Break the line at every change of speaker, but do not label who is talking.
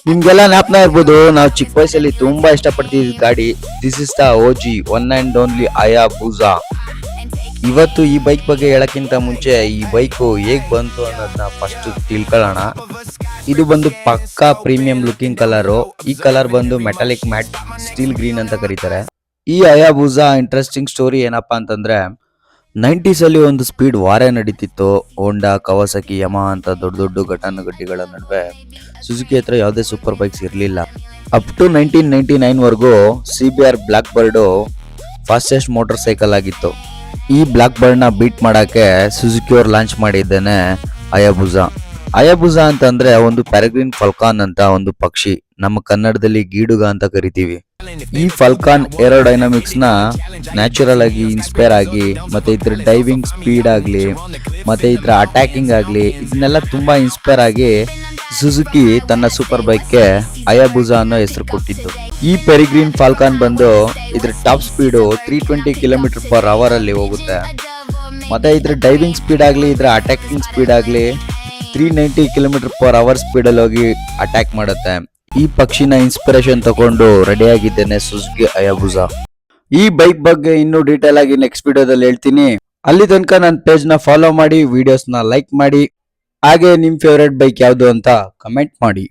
ನಿಮ್ಗೆಲ್ಲ ಜ್ಞಾಪನ ಇರ್ಬೋದು, ನಾವು ಚಿಕ್ಕ ವಯಸ್ಸಲ್ಲಿ ತುಂಬಾ ಇಷ್ಟಪಡ್ತಿದ್ದ ಗಾಡಿ. This is the OG one and only Hayabusa. ಇವತ್ತು ಈ ಬೈಕ್ ಬಗ್ಗೆ ಹೇಳಕ್ಕಿಂತ ಮುಂಚೆ ಈ ಬೈಕ್ ಹೇಗ್ ಬಂತು ಅನ್ನೋದನ್ನ ಫಸ್ಟ್ ತಿಳ್ಕೊಳ್ಳೋಣ. ಇದು ಬಂದು ಪಕ್ಕಾ ಪ್ರೀಮಿಯಂ ಲುಕಿಂಗ್ ಕಲರು. ಈ ಕಲರ್ ಬಂದು ಮೆಟಾಲಿಕ್ ಮ್ಯಾಟ್ ಸ್ಟೀಲ್ ಗ್ರೀನ್ ಅಂತ ಕರೀತಾರೆ. ಈ ಹಯಾಬುಸಾ ಇಂಟ್ರೆಸ್ಟಿಂಗ್ ಸ್ಟೋರಿ ಏನಪ್ಪಾ ಅಂತಂದ್ರೆ, 90s ಅಲ್ಲಿ ಒಂದು ಸ್ಪೀಡ್ ವಾರೇ ನಡೀತಿತ್ತು. ಹೋಂಡಾ, ಕವಾಸಕಿ, ಯಮಾ ಅಂತ ದೊಡ್ಡ ದೊಡ್ಡ ಘಟಾನುಘಟಿಗಳ ನಡುವೆ ಸುಜುಕಿ ಹತ್ರ ಯಾವುದೇ ಸೂಪರ್ ಬೈಕ್ಸ್ ಇರಲಿಲ್ಲ. ಅಪ್ ಟು 1999 ವರೆಗೂ CBR Blackbird fastest motorcycle ಆಗಿತ್ತು. ಈ ಬ್ಲಾಕ್ ಬರ್ಡ್ ನ ಬೀಟ್ ಮಾಡಕ್ಕೆ ಸುಜುಕಿ ಅವ್ರು ಲಾಂಚ್ ಮಾಡಿದ್ದೇನೆ ಹಯಾಬುಸಾ. ಹಯಾಬುಸಾ ಅಂತಂದ್ರೆ ಒಂದು ಪ್ಯಾರಗ್ರೀನ್ ಫಾಲ್ಕಾನ್ ಅಂತ ಒಂದು ಪಕ್ಷಿ. ನಮ್ಮ ಕನ್ನಡದಲ್ಲಿ ಗೀಡುಗ ಅಂತ ಕರಿತೀವಿ. ಈ ಫಾಲ್ಕಾನ್ ಏರೋಡೈನಮಿಕ್ಸ್ ನ ನ್ಯಾಚುರಲ್ ಆಗಿ ಇನ್ಸ್ಪೈರ್ ಆಗಿ, ಮತ್ತೆ ಇದ್ರ ಡೈವಿಂಗ್ ಸ್ಪೀಡ್ ಆಗ್ಲಿ, ಮತ್ತೆ ಇದ್ರ ಅಟ್ಯಾಕಿಂಗ್ ಆಗ್ಲಿ, ಇದನ್ನೆಲ್ಲ ತುಂಬಾ ಇನ್ಸ್ಪೈರ್ ಆಗಿ ಸುಜುಕಿ ತನ್ನ ಸೂಪರ್ ಬೈಕ್ ಗೆ ಹಯಾಬುಸಾ ಅನ್ನೋ ಹೆಸರು ಕೊಟ್ಟಿದ್ದು. ಈ ಪೆರಿಗ್ರೀನ್ ಫಾಲ್ಕಾನ್ ಬಂದು ಇದ್ರ ಟಾಪ್ ಸ್ಪೀಡ್ 320 km/h ಅಲ್ಲಿ ಹೋಗುತ್ತೆ. ಮತ್ತೆ ಇದ್ರ ಡೈವಿಂಗ್ ಸ್ಪೀಡ್ ಆಗ್ಲಿ, ಇದ್ರ ಅಟ್ಯಾಕಿಂಗ್ ಸ್ಪೀಡ್ ಆಗ್ಲಿ 390 km/h ಸ್ಪೀಡ್ ಅಲ್ಲಿ ಹೋಗಿ ಅಟ್ಯಾಕ್ ಮಾಡುತ್ತೆ. ಈ ಪಕ್ಷಿನ ಇನ್ಸ್ಪಿರೇಷನ್ ತಗೊಂಡು ರೆಡಿ ಆಗಿದ್ದೇನೆ ಸುಜುಕಿ ಹಯಾಬುಸಾ. ಈ ಬೈಕ್ ಬಗ್ಗೆ ಇನ್ನೂ ಡೀಟೇಲ್ ಆಗಿ ನೆಕ್ಸ್ಟ್ ವಿಡಿಯೋದಲ್ಲಿ ಹೇಳ್ತೀನಿ. ಅಲ್ಲಿ ತನಕ ನನ್ನ ಪೇಜ್ ನ ಫಾಲೋ ಮಾಡಿ, ವಿಡಿಯೋಸ್ ನ ಲೈಕ್ ಮಾಡಿ, ಹಾಗೆ ನಿಮ್ ಫೇವರೇಟ್ ಬೈಕ್ ಯಾವುದು ಅಂತ ಕಮೆಂಟ್ ಮಾಡಿ.